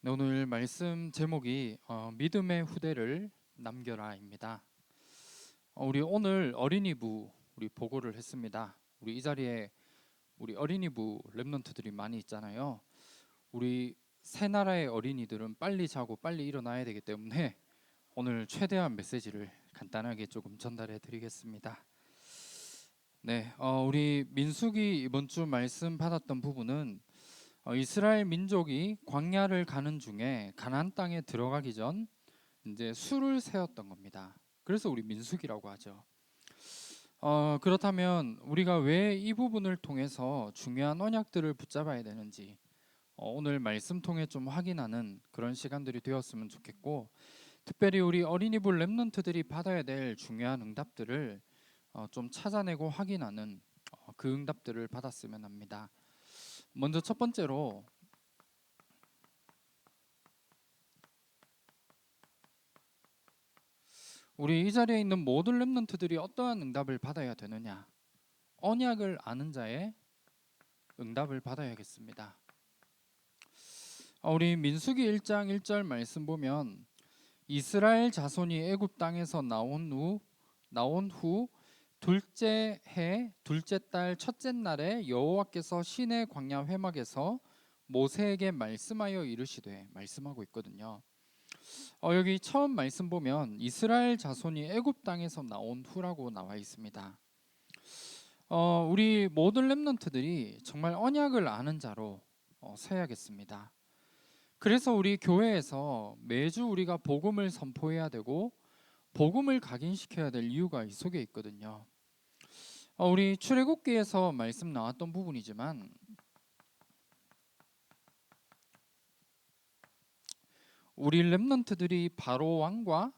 네, 오늘 말씀 제목이 믿음의 후대를 남겨라입니다. 우리 오늘 어린이부 우리 보고를 했습니다. 우리 이 자리에 우리 어린이부 랩런트들이 많이 있잖아요. 우리 새 나라의 어린이들은 빨리 자고 빨리 일어나야 되기 때문에 오늘 최대한 메시지를 간단하게 조금 전달해 드리겠습니다. 네, 우리 민수기 이번 주 말씀 받았던 부분은 이스라엘 민족이 광야를 가는 중에 가나안 땅에 들어가기 전 이제 수를 세웠던 겁니다. 그래서 우리 민수기라고 하죠. 그렇다면 우리가 왜 이 부분을 통해서 중요한 언약들을 붙잡아야 되는지 오늘 말씀 통해 좀 확인하는 그런 시간들이 되었으면 좋겠고, 특별히 우리 어린이부 랩런트들이 받아야 될 중요한 응답들을 좀 찾아내고 확인하는 그 응답들을 받았으면 합니다. 먼저 첫 번째로 우리 이 자리에 있는 모든 랩런트들이 어떠한 응답을 받아야 되느냐? 언약을 아는 자의 응답을 받아야겠습니다. 우리 민수기 1장 1절 말씀 보면 이스라엘 자손이 애굽 땅에서 나온 후 둘째 해 둘째 달 첫째 날에 여호와께서 시내 광야 회막에서 모세에게 말씀하여 이르시되, 말씀하고 있거든요. 여기 처음 말씀 보면 이스라엘 자손이 애굽 땅에서 나온 후라고 나와 있습니다. 우리 모든 랩런트들이 정말 언약을 아는 자로 서야겠습니다. 그래서 우리 교회에서 매주 우리가 복음을 선포해야 되고 복음을 각인시켜야 될 이유가 이 속에 있거든요. 우리 출애굽기에서 말씀 나왔던 부분이지만 우리 랩런트들이 바로 왕과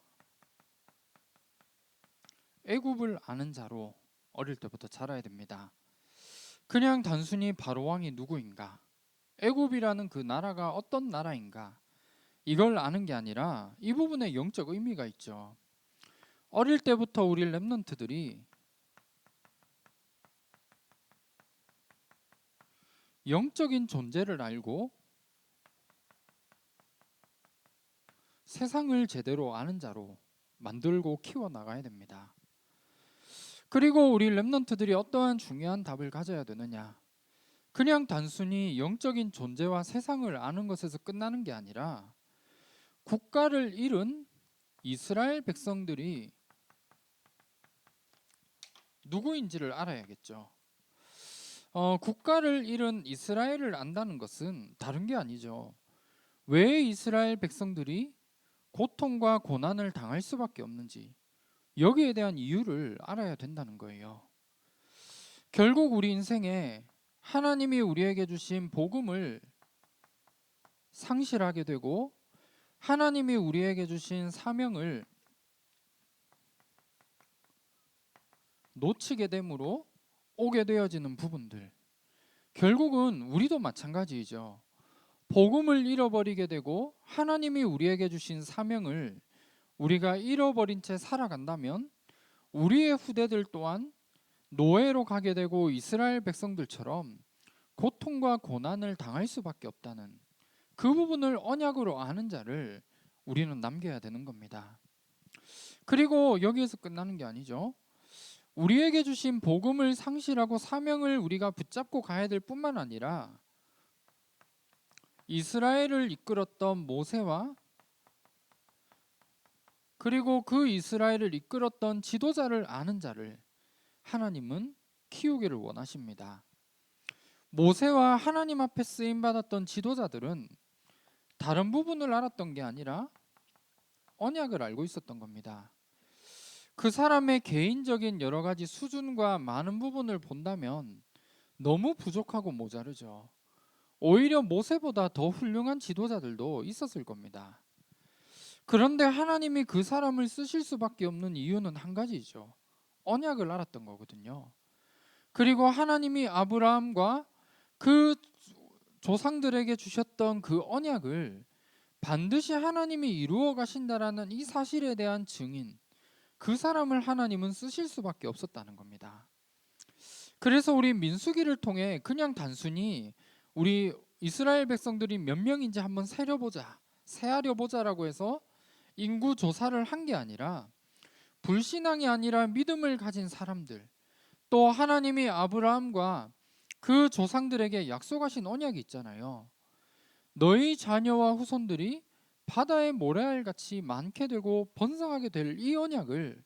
애굽을 아는 자로 어릴 때부터 자라야 됩니다. 그냥 단순히 바로 왕이 누구인가, 애굽이라는 그 나라가 어떤 나라인가 이걸 아는 게 아니라 이 부분에 영적 의미가 있죠. 어릴 때부터 우리 랩런트들이 영적인 존재를 알고 세상을 제대로 아는 자로 만들고 키워나가야 됩니다. 그리고 우리 랩런트들이 어떠한 중요한 답을 가져야 되느냐, 그냥 단순히 영적인 존재와 세상을 아는 것에서 끝나는 게 아니라 국가를 잃은 이스라엘 백성들이 누구인지를 알아야겠죠. 국가를 잃은 이스라엘을 안다는 것은 다른 게 아니죠. 왜 이스라엘 백성들이 고통과 고난을 당할 수밖에 없는지, 여기에 대한 이유를 알아야 된다는 거예요. 결국 우리 인생에 하나님이 우리에게 주신 복음을 상실하게 되고 하나님이 우리에게 주신 사명을 놓치게 되므로 오게 되어지는 부분들, 결국은 우리도 마찬가지이죠. 복음을 잃어버리게 되고 하나님이 우리에게 주신 사명을 우리가 잃어버린 채 살아간다면 우리의 후대들 또한 노예로 가게 되고 이스라엘 백성들처럼 고통과 고난을 당할 수밖에 없다는 그 부분을 언약으로 아는 자를 우리는 남겨야 되는 겁니다. 그리고 여기에서 끝나는 게 아니죠. 우리에게 주신 복음을 상실하고 사명을 우리가 붙잡고 가야 될 뿐만 아니라 이스라엘을 이끌었던 모세와 그리고 그 이스라엘을 이끌었던 지도자를 아는 자를 하나님은 키우기를 원하십니다. 모세와 하나님 앞에 쓰임 받았던 지도자들은 다른 부분을 알았던 게 아니라 언약을 알고 있었던 겁니다. 그 사람의 개인적인 여러 가지 수준과 많은 부분을 본다면 너무 부족하고 모자르죠. 오히려 모세보다 더 훌륭한 지도자들도 있었을 겁니다. 그런데 하나님이 그 사람을 쓰실 수밖에 없는 이유는 한 가지죠. 언약을 알았던 거거든요. 그리고 하나님이 아브라함과 그 조상들에게 주셨던 그 언약을 반드시 하나님이 이루어 가신다라는 이 사실에 대한 증인, 그 사람을 하나님은 쓰실 수밖에 없었다는 겁니다. 그래서 우리 민수기를 통해 그냥 단순히 우리 이스라엘 백성들이 몇 명인지 한번 세하려 보자라고 해서 인구 조사를 한 게 아니라 불신앙이 아니라 믿음을 가진 사람들, 또 하나님이 아브라함과 그 조상들에게 약속하신 언약이 있잖아요. 너희 자녀와 후손들이 바다의 모래알같이 많게 되고 번성하게 될 이 언약을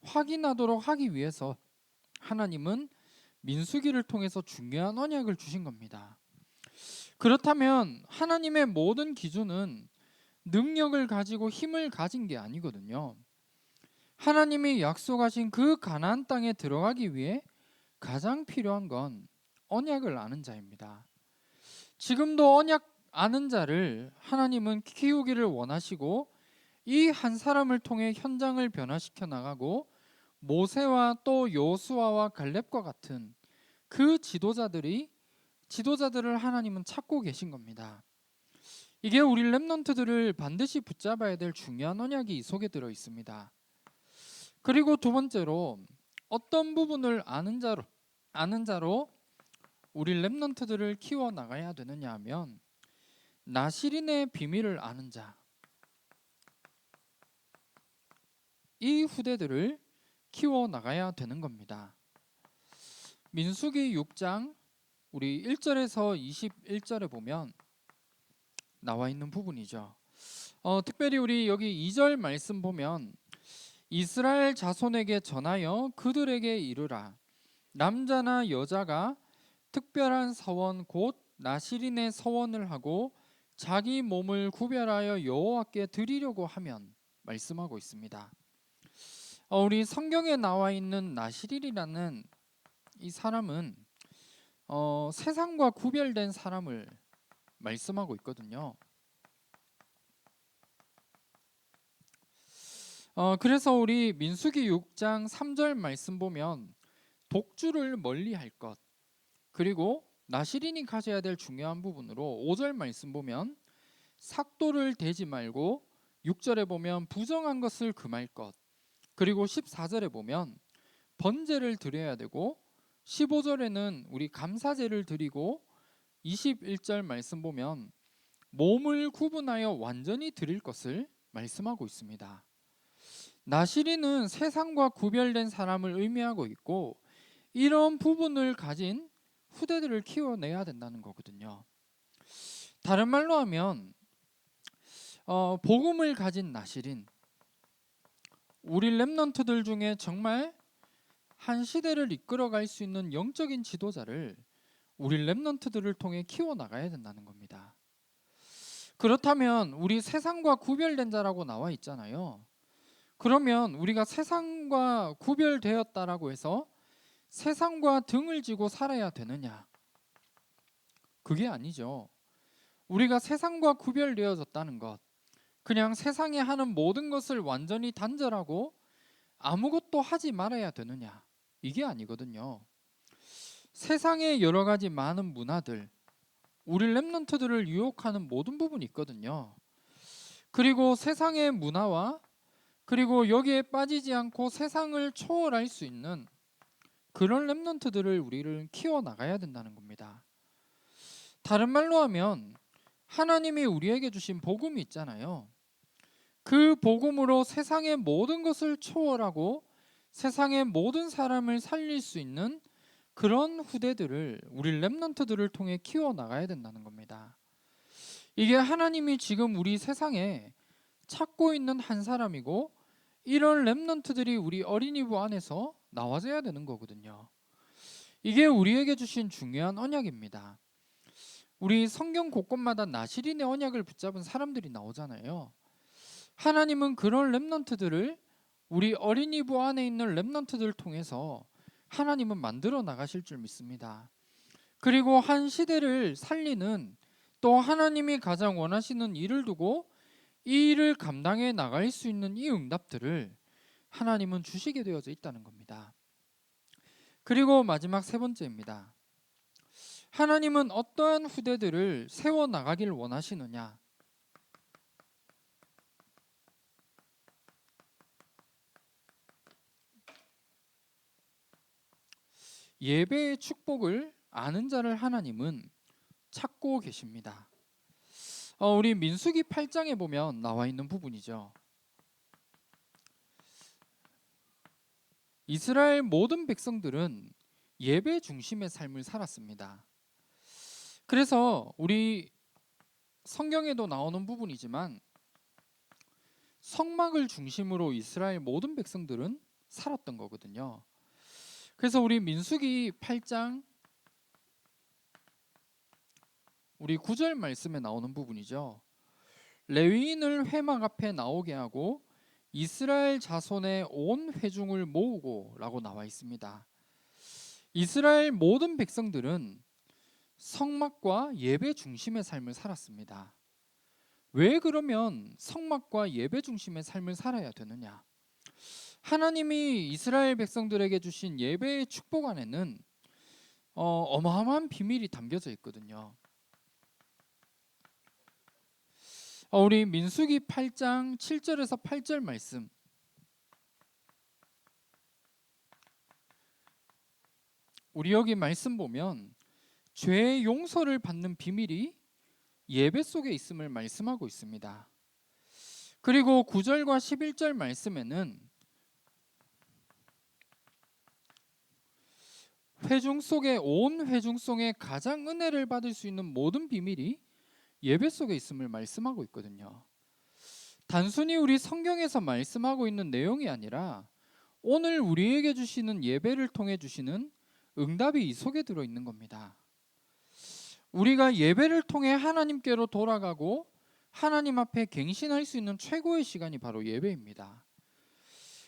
확인하도록 하기 위해서 하나님은 민수기를 통해서 중요한 언약을 주신 겁니다. 그렇다면 하나님의 모든 기준은 능력을 가지고 힘을 가진 게 아니거든요. 하나님이 약속하신 그 가나안 땅에 들어가기 위해 가장 필요한 건 언약을 아는 자입니다. 지금도 언약 아는 자를 하나님은 키우기를 원하시고 이 한 사람을 통해 현장을 변화시켜 나가고 모세와 또 여호수아와 갈렙과 같은 그 지도자들을 하나님은 찾고 계신 겁니다. 이게 우리 렘넌트들을 반드시 붙잡아야 될 중요한 언약이 이 속에 들어 있습니다. 그리고 두 번째로 어떤 부분을 아는 자로 우리 렘넌트들을 키워 나가야 되느냐 하면 나실인의 비밀을 아는 자, 이 후대들을 키워 나가야 되는 겁니다. 민수기 6장 우리 1절에서 21절에 보면 나와 있는 부분이죠. 특별히 우리 여기 2절 말씀 보면 이스라엘 자손에게 전하여 그들에게 이르라. 남자나 여자가 특별한 서원 곧 나실인의 서원을 하고 자기 몸을 구별하여 여호와께 드리려고 하면 말씀하고 있습니다. 우리 성경에 나와 있는 나실인이라는 이 사람은 세상과 구별된 사람을 말씀하고 있거든요. 그래서 우리 민수기 6장 3절 말씀 보면 독주를 멀리할 것, 그리고 나실인이 가져야 될 중요한 부분으로 5절 말씀 보면 삭도를 대지 말고 6절에 보면 부정한 것을 금할 것, 그리고 14절에 보면 번제를 드려야 되고 15절에는 우리 감사제를 드리고 21절 말씀 보면 몸을 구분하여 완전히 드릴 것을 말씀하고 있습니다. 나실인은 세상과 구별된 사람을 의미하고 있고 이런 부분을 가진 후대들을 키워내야 된다는 거거든요. 다른 말로 하면 복음을 가진 나실인, 우리 렘넌트들 중에 정말 한 시대를 이끌어갈 수 있는 영적인 지도자를 우리 렘넌트들을 통해 키워나가야 된다는 겁니다. 그렇다면 우리 세상과 구별된 자라고 나와 있잖아요. 그러면 우리가 세상과 구별되었다라고 해서 세상과 등을 지고 살아야 되느냐? 그게 아니죠. 우리가 세상과 구별되어졌다는 것, 그냥 세상에 하는 모든 것을 완전히 단절하고 아무것도 하지 말아야 되느냐? 이게 아니거든요. 세상의 여러 가지 많은 문화들, 우리 렘넌트들을 유혹하는 모든 부분이 있거든요. 그리고 세상의 문화와 그리고 여기에 빠지지 않고 세상을 초월할 수 있는 그런 렘넌트들을 우리를 키워 나가야 된다는 겁니다. 다른 말로 하면 하나님이 우리에게 주신 복음이 있잖아요. 그 복음으로 세상의 모든 것을 초월하고 세상의 모든 사람을 살릴 수 있는 그런 후대들을 우리 렘넌트들을 통해 키워 나가야 된다는 겁니다. 이게 하나님이 지금 우리 세상에 찾고 있는 한 사람이고 이런 렘넌트들이 우리 어린이부 안에서 나와줘야 되는 거거든요. 이게 우리에게 주신 중요한 언약입니다. 우리 성경 곳곳마다 나실인의 언약을 붙잡은 사람들이 나오잖아요. 하나님은 그런 렘넌트들을 우리 어린이부 안에 있는 렘넌트들을 통해서 하나님은 만들어 나가실 줄 믿습니다. 그리고 한 시대를 살리는 또 하나님이 가장 원하시는 일을 두고 이 일을 감당해 나갈 수 있는 이 응답들을 하나님은 주시게 되어져 있다는 겁니다. 그리고 마지막 세 번째입니다. 하나님은 어떠한 후대들을 세워 나가길 원하시느냐? 예배의 축복을 아는 자를 하나님은 찾고 계십니다. 우리 민수기 8장에 보면 나와 있는 부분이죠. 이스라엘 모든 백성들은 예배 중심의 삶을 살았습니다. 그래서 우리 성경에도 나오는 부분이지만 성막을 중심으로 이스라엘 모든 백성들은 살았던 거거든요. 그래서 우리 민수기 8장 우리 9절 말씀에 나오는 부분이죠. 레위인을 회막 앞에 나오게 하고 이스라엘 자손의 온 회중을 모으고 라고 나와 있습니다. 이스라엘 모든 백성들은 성막과 예배 중심의 삶을 살았습니다. 왜 그러면 성막과 예배 중심의 삶을 살아야 되느냐? 하나님이 이스라엘 백성들에게 주신 예배의 축복 안에는 어마어마한 비밀이 담겨져 있거든요. 우리 민수기 8장 7절에서 8절 말씀, 우리 여기 말씀 보면 죄의 용서를 받는 비밀이 예배 속에 있음을 말씀하고 있습니다. 그리고 9절과 11절 말씀에는 회중 속에 온 회중 속에 가장 은혜를 받을 수 있는 모든 비밀이 예배 속에 있음을 말씀하고 있거든요. 단순히 우리 성경에서 말씀하고 있는 내용이 아니라 오늘 우리에게 주시는 예배를 통해 주시는 응답이 이 속에 들어 있는 겁니다. 우리가 예배를 통해 하나님께로 돌아가고 하나님 앞에 갱신할 수 있는 최고의 시간이 바로 예배입니다.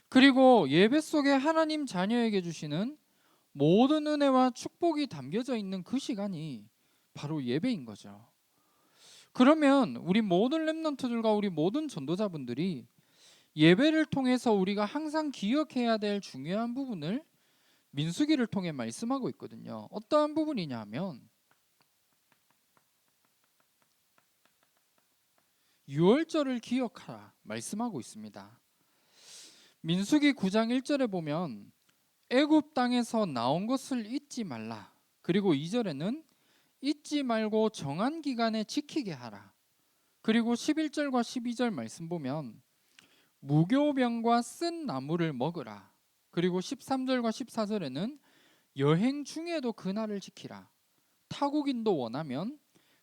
그리고 예배 속에 하나님 자녀에게 주시는 모든 은혜와 축복이 담겨져 있는 그 시간이 바로 예배인 거죠. 그러면 우리 모든 렘넌트들과 우리 모든 전도자분들이 예배를 통해서 우리가 항상 기억해야 될 중요한 부분을 민수기를 통해 말씀하고 있거든요. 어떠한 부분이냐 하면 유월절을 기억하라 말씀하고 있습니다. 민수기 9장 1절에 보면 애굽 땅에서 나온 것을 잊지 말라. 그리고 2절에는 잊지 말고 정한 기간에 지키게 하라. 그리고 11절과 12절 말씀 보면 무교병과 쓴 나무를 먹으라. 그리고 13절과 14절에는 여행 중에도 그날을 지키라. 타국인도 원하면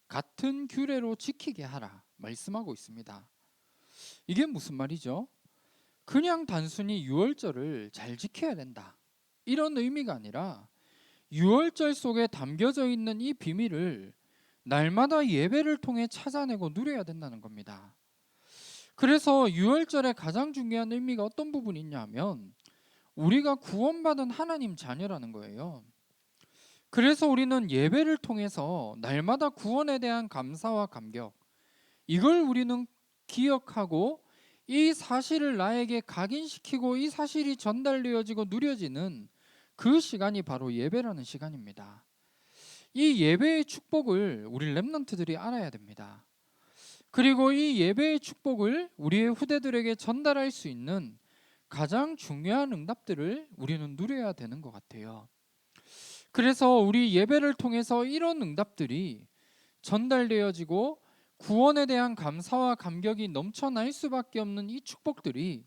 같은 규례로 지키게 하라 말씀하고 있습니다. 이게 무슨 말이죠? 그냥 단순히 유월절을 잘 지켜야 된다 이런 의미가 아니라 유월절 속에 담겨져 있는 이 비밀을 날마다 예배를 통해 찾아내고 누려야 된다는 겁니다. 그래서 유월절의 가장 중요한 의미가 어떤 부분이 있냐 하면 우리가 구원받은 하나님 자녀라는 거예요. 그래서 우리는 예배를 통해서 날마다 구원에 대한 감사와 감격, 이걸 우리는 기억하고 이 사실을 나에게 각인시키고 이 사실이 전달되어지고 누려지는 그 시간이 바로 예배라는 시간입니다. 이 예배의 축복을 우리 렘넌트들이 알아야 됩니다. 그리고 이 예배의 축복을 우리의 후대들에게 전달할 수 있는 가장 중요한 응답들을 우리는 누려야 되는 것 같아요. 그래서 우리 예배를 통해서 이런 응답들이 전달되어지고 구원에 대한 감사와 감격이 넘쳐날 수밖에 없는 이 축복들이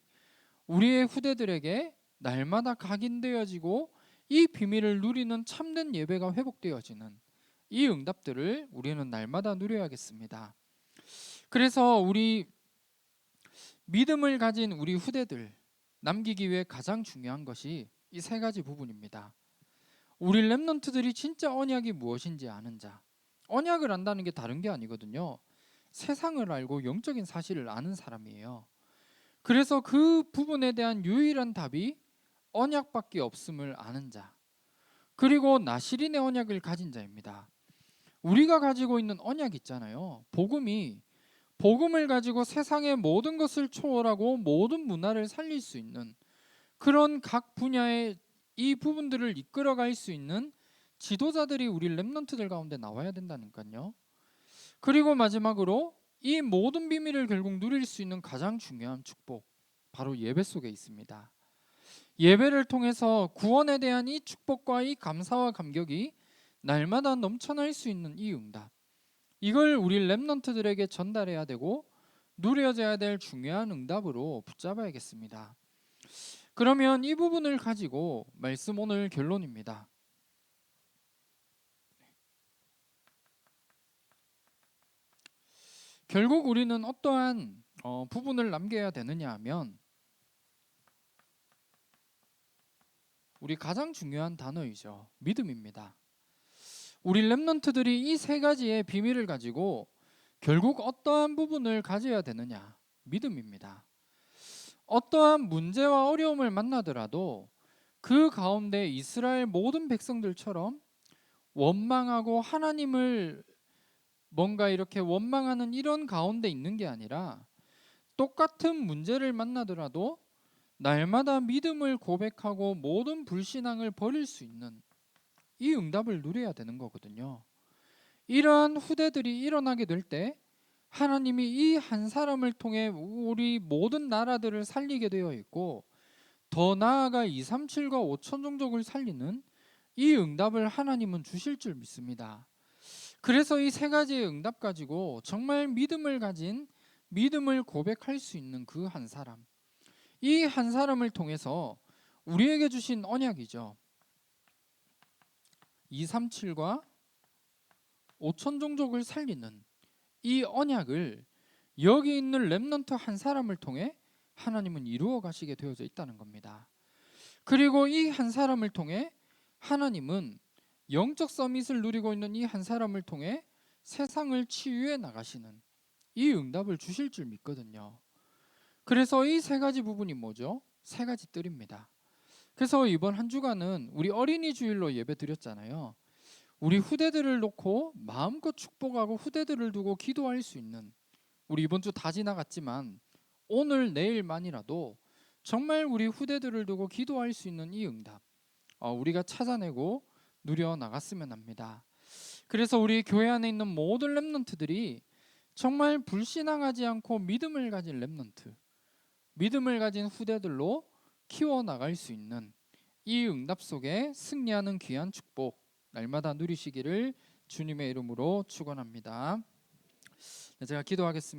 우리의 후대들에게 날마다 각인되어지고 이 비밀을 누리는 참된 예배가 회복되어지는 이 응답들을 우리는 날마다 누려야겠습니다. 그래서 우리 믿음을 가진 우리 후대들 남기기 위해 가장 중요한 것이 이 세 가지 부분입니다. 우리 렘넌트들이 진짜 언약이 무엇인지 아는 자. 언약을 안다는 게 다른 게 아니거든요. 세상을 알고 영적인 사실을 아는 사람이에요. 그래서 그 부분에 대한 유일한 답이 언약밖에 없음을 아는 자. 그리고 나시린의 언약을 가진 자입니다. 우리가 가지고 있는 언약 있잖아요. 복음을 가지고 세상의 모든 것을 초월하고 모든 문화를 살릴 수 있는 그런 각 분야의 이 부분들을 이끌어갈 수 있는 지도자들이 우리 렘넌트들 가운데 나와야 된다니까요. 그리고 마지막으로 이 모든 비밀을 결국 누릴 수 있는 가장 중요한 축복, 바로 예배 속에 있습니다. 예배를 통해서 구원에 대한 이 축복과 이 감사와 감격이 날마다 넘쳐날 수 있는 이 응답, 이걸 우리 렘넌트들에게 전달해야 되고 누려져야 될 중요한 응답으로 붙잡아야겠습니다. 그러면 이 부분을 가지고 말씀 오늘 결론입니다. 결국 우리는 어떠한 부분을 남겨야 되느냐 하면 우리 가장 중요한 단어이죠. 믿음입니다. 우리 렘넌트들이 이 세 가지의 비밀을 가지고 결국 어떠한 부분을 가져야 되느냐? 믿음입니다. 어떠한 문제와 어려움을 만나더라도 그 가운데 이스라엘 모든 백성들처럼 원망하고 하나님을 뭔가 이렇게 원망하는 이런 가운데 있는 게 아니라 똑같은 문제를 만나더라도 날마다 믿음을 고백하고 모든 불신앙을 버릴 수 있는 이 응답을 누려야 되는 거거든요. 이러한 후대들이 일어나게 될 때 하나님이 이 한 사람을 통해 우리 모든 나라들을 살리게 되어 있고 더 나아가 237과 5천 종족을 살리는 이 응답을 하나님은 주실 줄 믿습니다. 그래서 이 세 가지의 응답 가지고 정말 믿음을 가진 믿음을 고백할 수 있는 그 한 사람, 이 한 사람을 통해서 우리에게 주신 언약이죠. 237과 5천 종족을 살리는 이 언약을 여기 있는 렘넌트 한 사람을 통해 하나님은 이루어 가시게 되어져 있다는 겁니다. 그리고 이 한 사람을 통해 하나님은 영적 서밋을 누리고 있는 이 한 사람을 통해 세상을 치유해 나가시는 이 응답을 주실 줄 믿거든요. 그래서 이 세 가지 부분이 뭐죠? 세 가지 뜰입니다. 그래서 이번 한 주간은 우리 어린이 주일로 예배 드렸잖아요. 우리 후대들을 놓고 마음껏 축복하고 후대들을 두고 기도할 수 있는, 우리 이번 주 다 지나갔지만 오늘 내일만이라도 정말 우리 후대들을 두고 기도할 수 있는 이 응답 우리가 찾아내고 누려 나갔으면 합니다. 그래서 우리 교회 안에 있는 모든 렘넌트들이 정말 불신앙하지 않고 믿음을 가진 렘넌트, 믿음을 가진 후대들로 키워나갈 수 있는 이 응답 속에 승리하는 귀한 축복 날마다 누리시기를 주님의 이름으로 축원합니다. 네, 제가 기도하겠습니다.